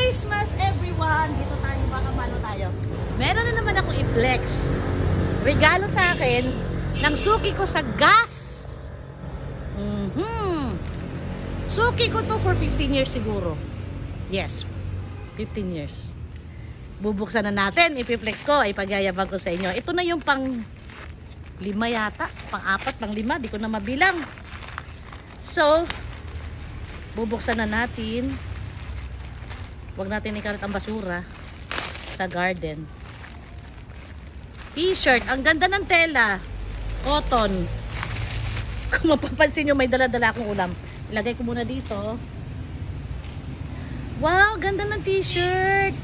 Christmas everyone! Dito tayo, baka malo tayo. Meron na naman ako i-flex. Regalo sa akin ng suki ko sa gas. Suki ko to for 15 years siguro. Yes, 15 years. Bubuksan na natin, i-flex ko, ipagyayabang ko sa inyo. Ito na yung pang 5 yata, pang 4, pang 5, di ko na mabilang. So, bubuksan na natin. Huwag natin ikalat ang basura sa garden. T-shirt, ang ganda ng tela. Cotton. Kung mapapansin nyo, may dala-dala akong ulam. Ilagay ko muna dito. Wow, ganda ng t-shirt.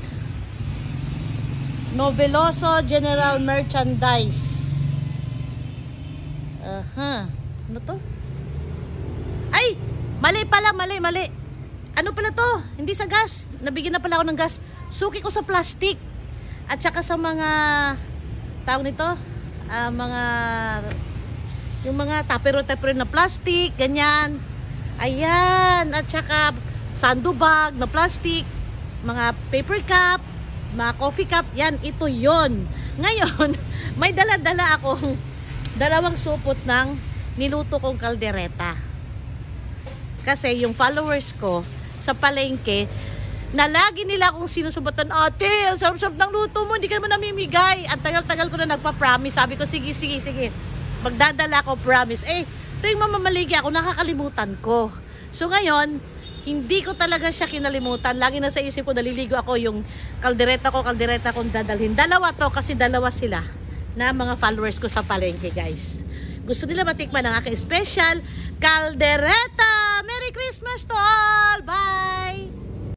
Noveloso General Merchandise. Ano to? Ay! Mali pala, mali. Ano pala to? Hindi sa gas. Nabigyan na pala ako ng gas. Suki ko sa plastic. At saka sa mga tawag nito, yung mga tapero na plastic, ganyan. Ayan, at saka sandubag na plastic, mga paper cup, mga coffee cup, yan, ito yon. Ngayon, may dala-dala akong 2 supot ng niluto kong kaldereta. Kasi yung followers ko sa palengke, na lagi nila akong sinusubatan, ate, ang sarap-sarap ng luto mo, hindi ka naman namimigay. Ang tagal-tagal ko na nagpa-promise. Sabi ko, sige. Magdadala ko, promise. Tuwing mamamaligi ako, nakakalimutan ko. So ngayon, hindi ko talaga siya kinalimutan. Lagi na sa isip ko, naliligo ako yung kaldereta kong dadalhin. 2 to, kasi 2 sila na mga followers ko sa palengke, guys. Gusto nila matikman ang aking special kaldereta. Merry Christmas to all! Bye!